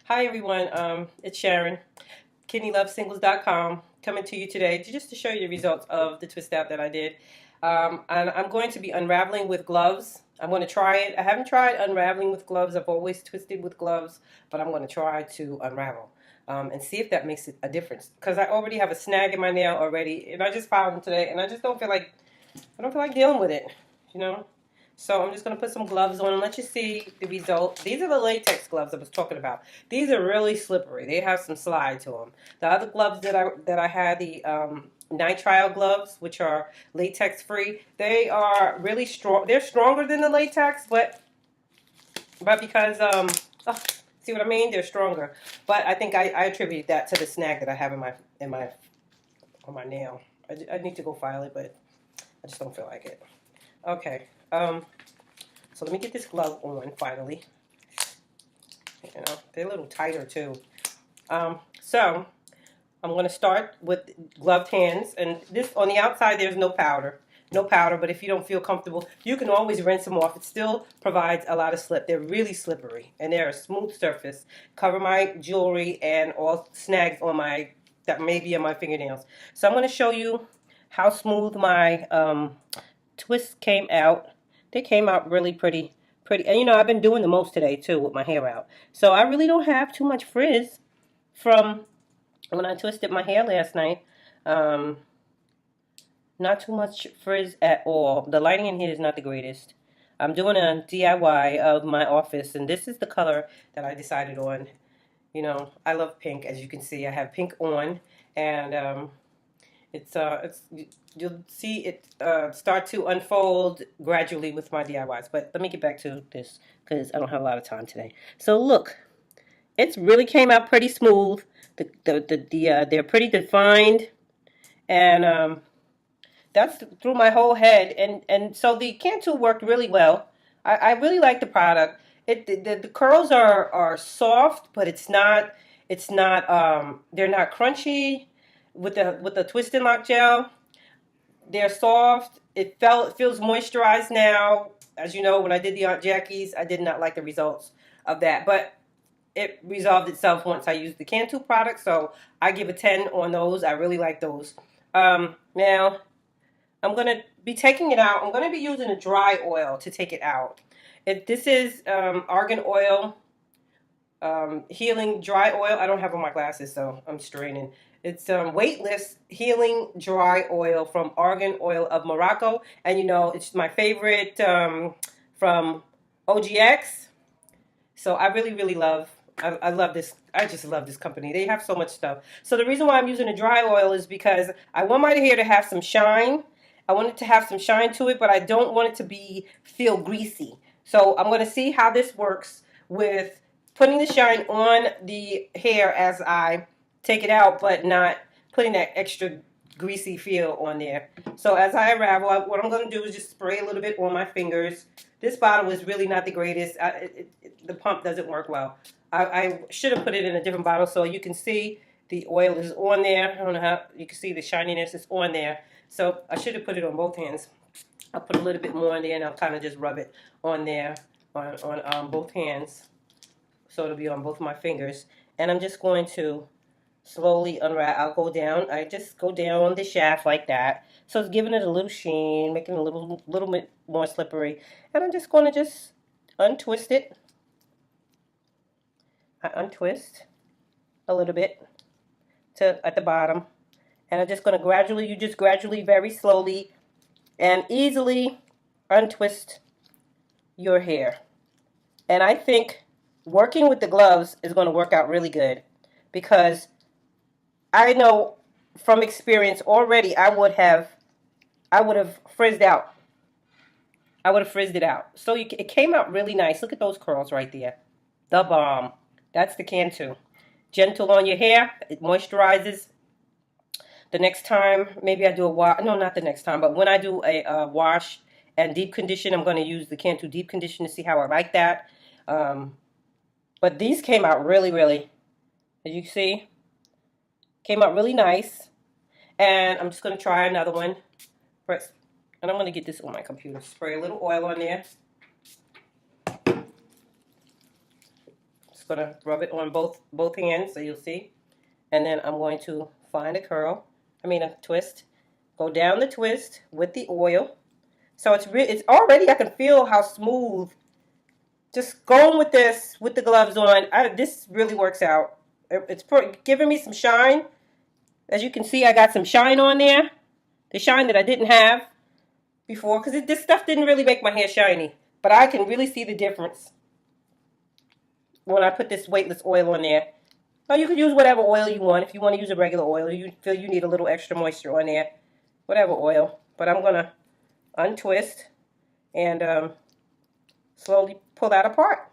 Hi everyone, it's Sharon, KidneyLoveSingles.com, coming to you today to show you the results of the twist out that I did. And I'm going to be unraveling with gloves. I'm going to try it. I haven't tried unraveling with gloves. I've always twisted with gloves, but I'm going to try to unravel and see if that makes a difference. Because I already have a snag in my nail already, and I just filed them today, and I just don't feel like dealing with it, you know. So I'm just going to put some gloves on and let you see the result. These are the latex gloves I was talking about. These are really slippery. They have some slide to them. The other gloves that I had, the nitrile gloves, which are latex free, they are really strong. They're stronger than the latex, but because oh, see what I mean? They're stronger. But I think I attribute that to the snag that I have in my on my nail. I need to go file it, but I just don't feel like it. Okay. So let me get this glove on finally. You know, they're a little tighter too. So I'm going to start with gloved hands, and this on the outside there's no powder. No powder, but if you don't feel comfortable, you can always rinse them off. It still provides a lot of slip. They're really slippery, and they're a smooth surface. Cover my jewelry and all snags on my that may be on my fingernails. So I'm going to show you how smooth my twists came out. They came out really pretty. And you know, I've been doing the most today too with my hair out. So I really don't have too much frizz from when I twisted my hair last night. Um, Not too much frizz at all. The lighting in here is not the greatest. I'm doing a DIY of my office, and this is the color that I decided on. You know, I love pink, as you can see. I have pink on, and it's you'll see it start to unfold gradually with my DIYs. But let me get back to this because I don't have a lot of time today. So look, it's really came out pretty smooth. They're pretty defined, and that's through my whole head. And so the can tool worked really well. I really like the product. The curls are soft, but it's not they're not crunchy with the twist and lock gel. They're soft. It feels moisturized now. As you know, when I did the Aunt Jackie's, I did not like the results of that, but it resolved itself once I used the Cantu product. So I give a 10 on those. I really like those. Now I'm gonna be taking it out. I'm gonna be using a dry oil to take it out. This is argan oil, healing dry oil. I don't have on my glasses, so I'm straining. It's weightless healing dry oil from Argan Oil of Morocco, and you know it's my favorite from OGX. So I really love. I love this. I just love this company. They have so much stuff. So the reason why I'm using a dry oil is because I want my hair to have some shine. I want it to have some shine to it, but I don't want it to feel greasy. So I'm going to see how this works with putting the shine on the hair as I take it out, but not putting that extra greasy feel on there. So as I unravel, what I'm going to do is just spray a little bit on my fingers. This bottle is really not the greatest. The pump doesn't work well. I should have put it in a different bottle so you can see the oil is on there. I don't know how you can see the shininess is on there. So I should have put it on both hands. I'll put a little bit more in there and I'll kind of just rub it on there on both hands. So it'll be on both my fingers. And I'm just going to slowly unravel. I'll go down. I just go down the shaft like that. So it's giving it a little sheen, making it a little bit more slippery. And I'm just going to just untwist it. I untwist a little bit to at the bottom. And I'm just going to you just gradually, very slowly and easily untwist your hair. And I think working with the gloves is going to work out really good because I know from experience already I would have frizzed out. I would have frizzed it out. So it came out really nice. Look at those curls right there. The bomb. That's the Cantu. Gentle on your hair. It moisturizes. The next time, maybe I do a wash. No, not the next time, but when I do a wash and deep condition, I'm going to use the Cantu deep condition to see how I like that. But these came out really, as you see, came out really nice. And I'm just going to try another one. First, and I'm going to get this on my computer. Spray a little oil on there. gonna rub it on both hands so you'll see. And then I'm going to find a curl, a twist. Go down the twist with the oil. So it's already, I can feel how smooth. Just going with this, with the gloves on, this really works out. It's giving me some shine. As you can see, I got some shine on there. The shine that I didn't have before, because this stuff didn't really make my hair shiny. But I can really see the difference when I put this weightless oil on there. Now you can use whatever oil you want. If you want to use a regular oil, you feel you need a little extra moisture on there, whatever oil. But I'm going to untwist and slowly pull that apart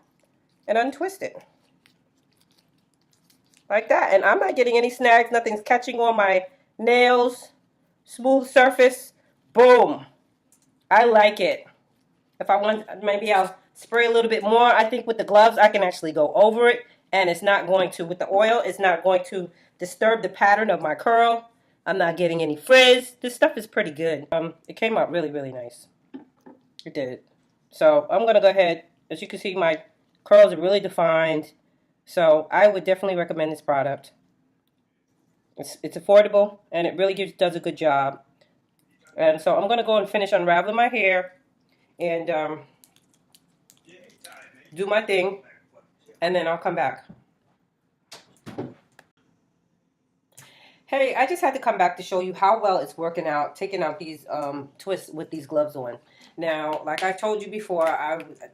and untwist it. Like that. And I'm not getting any snags. Nothing's catching on my nails. Smooth surface. Boom. I like it. If I want, maybe I'll spray a little bit more. I think with the gloves, I can actually go over it. And it's not going to, with the oil, it's not going to disturb the pattern of my curl. I'm not getting any frizz. This stuff is pretty good. It came out really, really nice. It did. So I'm going to go ahead. As you can see, my curls are really defined. So I would definitely recommend this product. It's affordable, and it really does a good job. And so I'm going to go and finish unraveling my hair and do my thing, and then I'll come back. Hey, I just had to come back to show you how well it's working out, taking out these twists with these gloves on. Now, like I told you before,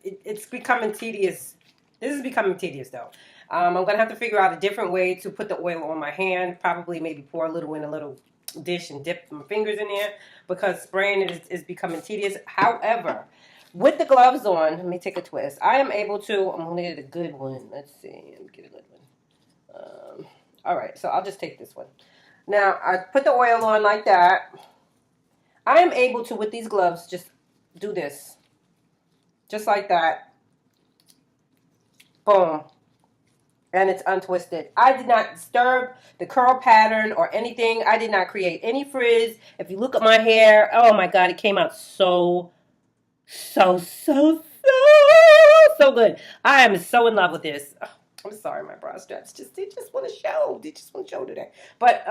it's becoming tedious. This is becoming tedious, though. I'm going to have to figure out a different way to put the oil on my hand. Probably maybe pour a little in a little dish and dip my fingers in there, because spraying it is becoming tedious. However, with the gloves on, let me take a twist. I am able to, I'm going to get a good one. Let's see. Let me get a good one. All right, so I'll just take this one. Now, I put the oil on like that. I am able to, with these gloves, just do this. Just like that. Boom. And it's untwisted. I did not disturb the curl pattern or anything. I did not create any frizz. If you look at my hair, oh my God, it came out so good. I am so in love with this. Oh, I'm sorry, my bra straps they just want to show. They just want to show today. But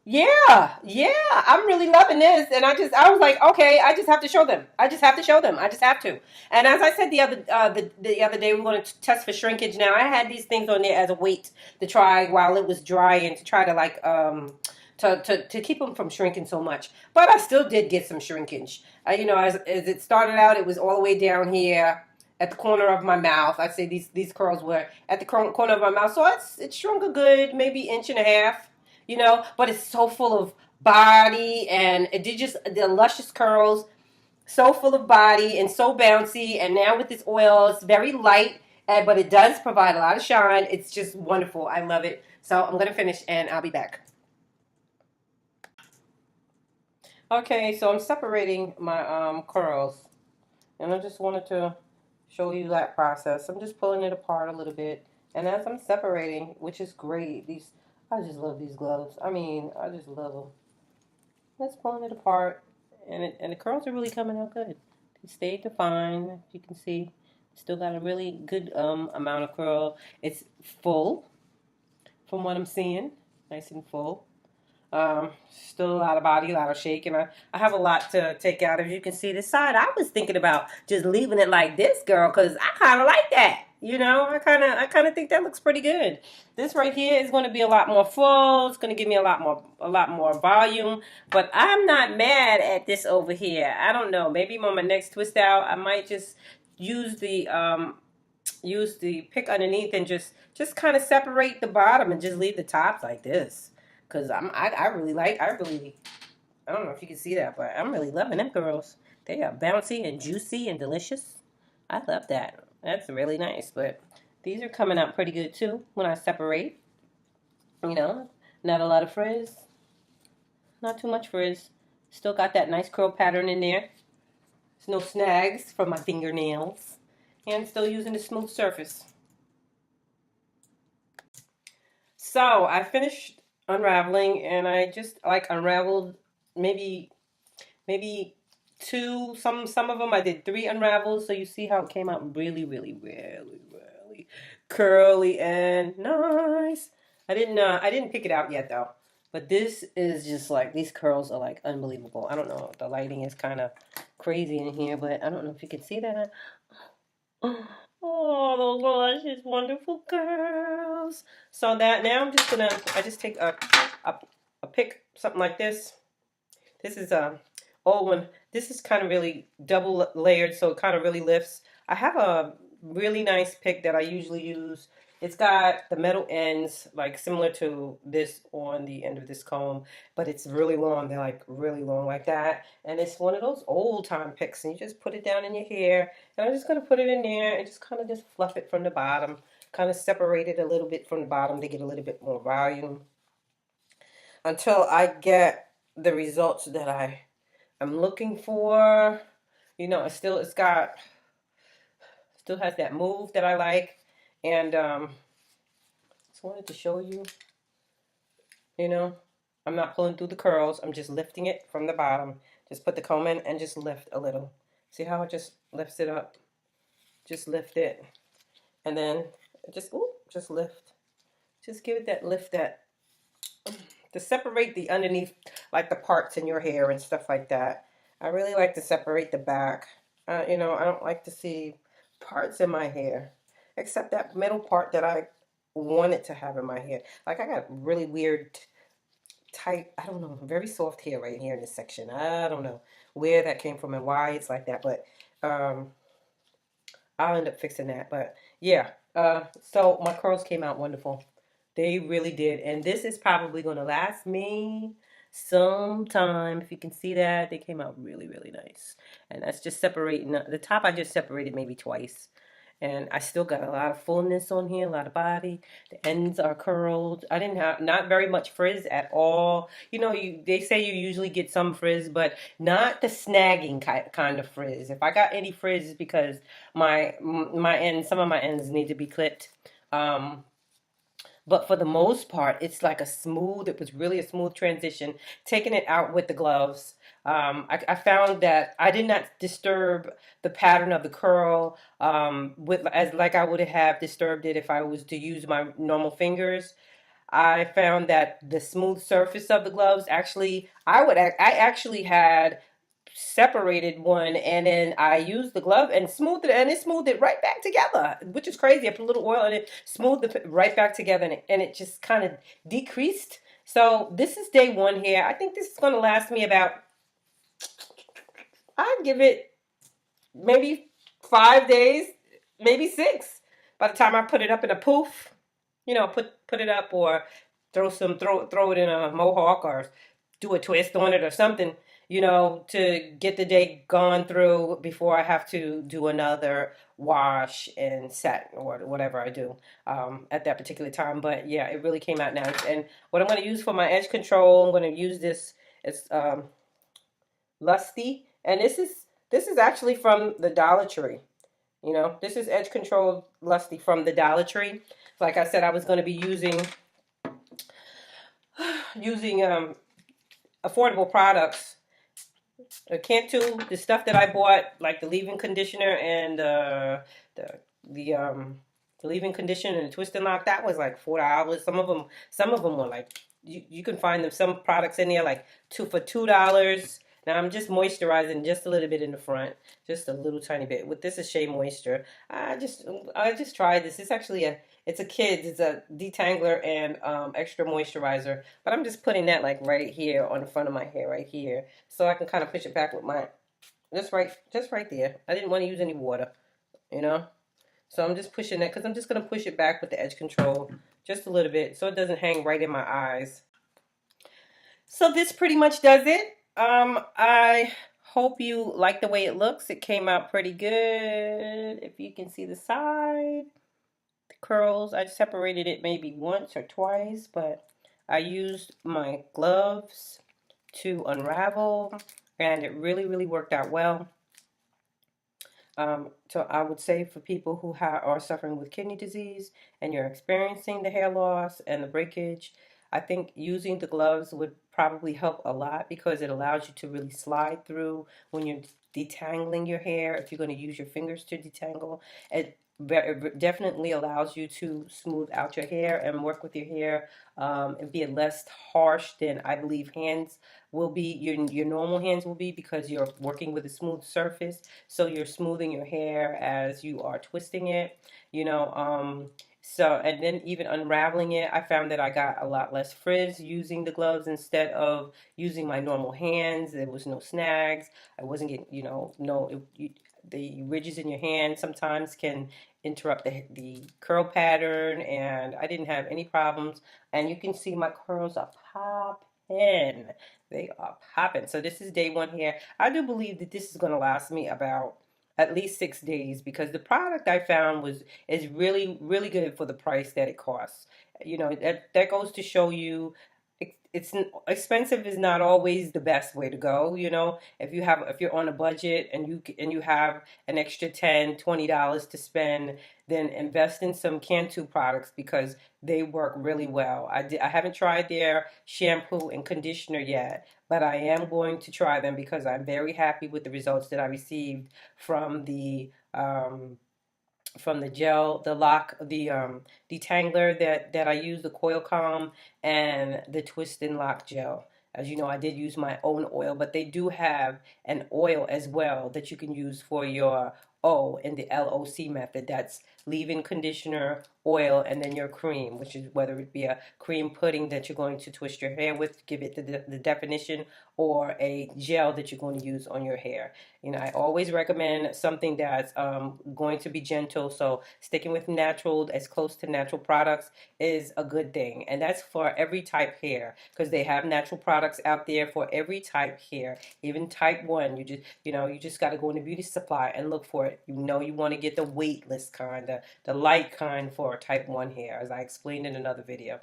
yeah, I'm really loving this, and I was like, okay, I just have to show them. I just have to. And as I said the other day, we're going to test for shrinkage. Now, I had these things on there as a weight to try while it was dry, and to try to like to keep them from shrinking so much. But I still did get some shrinkage. You know, as it started out, it was all the way down here at the corner of my mouth. I'd say these curls were at the corner of my mouth, so it shrunk a good maybe inch and a half. You know, but it's so full of body, and the luscious curls, so full of body and so bouncy. And now with this oil, it's very light, but it does provide a lot of shine. It's just wonderful. I love it. So I'm going to finish, and I'll be back. Okay, so I'm separating my curls, and I just wanted to show you that process. I'm just pulling it apart a little bit, and as I'm separating, which is great, I just love these gloves. I mean, I just love them. Just pulling it apart, and the curls are really coming out good. They stay defined. As you can see, still got a really good amount of curl. It's full, from what I'm seeing, nice and full. Still a lot of body, a lot of shake, and I have a lot to take out. As you can see this side, I was thinking about just leaving it like this, girl, because I kind of like that. You know, I kind of think that looks pretty good. This right here is going to be a lot more full. It's going to give me a lot more volume. But I'm not mad at this over here. I don't know. Maybe on my next twist out, I might just use the pick underneath and just kind of separate the bottom and just leave the tops like this. Because I don't know if you can see that, but I'm really loving them girls. They are bouncy and juicy and delicious. I love that. That's really nice, but these are coming out pretty good too when I separate. You know, not a lot of frizz. Not too much frizz. Still got that nice curl pattern in there. There's no snags from my fingernails. And still using the smooth surface. So, I finished unraveling, and I just like unraveled maybe two, some of them I did 3 unravels, so you see how it came out really curly and nice. I didn't pick it out yet though. But this is just like, these curls are like unbelievable. I don't know. The lighting is kind of crazy in here, but I don't know if you can see that. Oh, those luscious, wonderful curls. So that now I just take a pick, something like this. This is a old one. This is kind of really double layered, so it kind of really lifts. I have a really nice pick that I usually use. It's got the metal ends, like similar to this on the end of this comb, but it's really long. They're like really long like that. And it's one of those old time picks, and you just put it down in your hair. And I'm just going to put it in there and just kind of just fluff it from the bottom, kind of separate it a little bit from the bottom to get a little bit more volume until I get the results that I'm looking for. You know, still has that move that I like, and just wanted to show you. You know, I'm not pulling through the curls. I'm just lifting it from the bottom. Just put the comb in and just lift a little. See how it just lifts it up? Just lift it, and then just lift. Just give it that lift that to separate the underneath, like the parts in your hair and stuff like that. I really like to separate the back. You know, I don't like to see parts in my hair, except that middle part that I wanted to have in my hair. Like I got really weird, tight, I don't know, very soft hair right here in this section. I don't know where that came from and why it's like that, but um, I'll end up fixing that. But yeah, so my curls came out wonderful. They really did. And this is probably going to last me some time. If you can see that, they came out really, really nice. And that's just separating. The top I just separated maybe twice. And I still got a lot of fullness on here, a lot of body. The ends are curled. I didn't have not very much frizz at all. You know, they say you usually get some frizz, but not the snagging kind of frizz. If I got any frizz, it's because some of my ends need to be clipped. But for the most part, it's like it was really a smooth transition. Taking it out with the gloves, I found that I did not disturb the pattern of the curl with as like I would have disturbed it if I was to use my normal fingers. I found that the smooth surface of the gloves actually, I actually had separated one and then I used the glove and smoothed it and it smoothed it right back together, which is crazy. I put a little oil in it, smoothed it right back together, and it just kind of decreased. So this is day one here. I think this is going to last me about, I'd give it maybe 5 days, maybe 6. By the time I put it up in a poof, you know, put it up or throw it in a mohawk or do a twist on it or something, you know, to get the day gone through before I have to do another wash and set or whatever I do at that particular time. But yeah, it really came out nice. And what I'm going to use for my edge control, I'm going to use this. It's Lusty, and this is actually from the Dollar Tree. You know, this is Edge Control Lusty from the Dollar Tree. Like I said, I was going to be using affordable products. Cantu, the stuff that I bought, like the leave-in conditioner and the the um the leave-in conditioner and the twist and lock, that was like $4. Some of them were like you can find them some products in there like $2. Now I'm just moisturizing just a little bit in the front, just a little tiny bit. With this is Shea Moisture. I just tried this. It's a kids. It's a detangler and extra moisturizer. But I'm just putting that like right here on the front of my hair, right here, so I can kind of push it back with my just right there. I didn't want to use any water, you know. So I'm just pushing that because I'm just gonna push it back with the edge control just a little bit so it doesn't hang right in my eyes. So this pretty much does it. I hope you like the way it looks. It came out pretty good. If you can see the side, the curls, I separated it maybe once or twice, but I used my gloves to unravel, and it really, really worked out well. So I would say for people who are suffering with kidney disease and you're experiencing the hair loss and the breakage, I think using the gloves would probably help a lot because it allows you to really slide through when you're detangling your hair. If you're going to use your fingers to detangle, It definitely allows you to smooth out your hair and work with your hair, and be less harsh than I believe hands will be. Your normal hands will be, because you're working with a smooth surface. So you're smoothing your hair as you are twisting it. You know, so, and then even unraveling it, I found that I got a lot less frizz using the gloves instead of using my normal hands. There was no snags. I wasn't getting, the ridges in your hand sometimes can interrupt the curl pattern, and I didn't have any problems. And you can see my curls are popping. They are popping. So this is day one here. I do believe that this is going to last me about at least 6 days, because the product I found is really really good for the price that it costs. That goes to show you, it's expensive is not always the best way to go. If you're on a budget and you have an extra $10-20 to spend, then invest in some Cantu products, because they work really well. I haven't tried their shampoo and conditioner yet, but I am going to try them, because I'm very happy with the results that I received from the gel, the lock, the detangler that I use, the coil calm, and the twist and lock gel. As you know, I did use my own oil, but they do have an oil as well that you can use for your O in the LOC method. That's leave-in conditioner, oil, and then your cream, which is whether it be a cream pudding that you're going to twist your hair with, give it the definition, or a gel that you're going to use on your hair. I always recommend something that's going to be gentle. So sticking with natural, as close to natural products, is a good thing. And that's for every type hair, because they have natural products out there for every type hair, even type 1. You just got to go in the beauty supply and look for it. You want to get the weightless kind, the light kind for type 1 hair, as I explained in another video.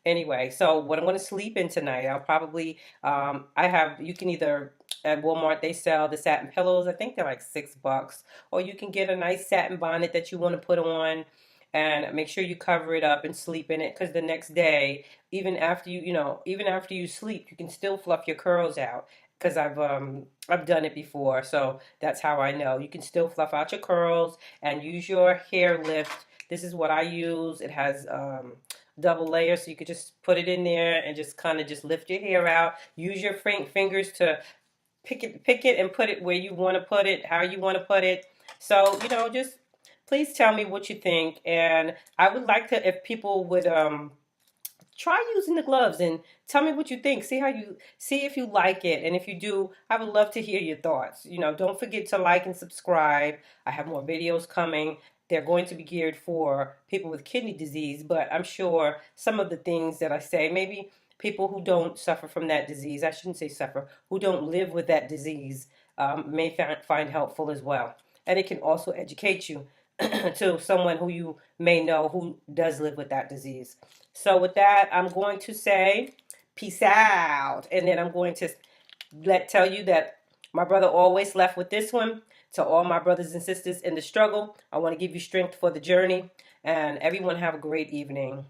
Anyway, so what I'm going to sleep in tonight, I'll probably, you can either, at Walmart, they sell the satin pillows. I think they're like $6. Or you can get a nice satin bonnet that you want to put on, and make sure you cover it up and sleep in it, because the next day, even after you sleep, you can still fluff your curls out, because I've done it before. So that's how I know. You can still fluff out your curls and use your hair lift. This is what I use. It has double layer, so you could just put it in there and just kind of just lift your hair out. Use your fingers to pick it and put it where you want to put it, how you want to put it. So just please tell me what you think, and I would like to, if people would try using the gloves and tell me what you think. See if you like it, and if you do, I would love to hear your thoughts. Don't forget to like and subscribe. I have more videos coming. They're going to be geared for people with kidney disease, but I'm sure some of the things that I say, maybe people who don't suffer from that disease, I shouldn't say suffer, who don't live with that disease, may find helpful as well. And it can also educate you to someone who you may know who does live with that disease. So with that, I'm going to say peace out. And then I'm going to tell you that my brother always left with this one. To all my brothers and sisters in the struggle, I want to give you strength for the journey. And everyone have a great evening.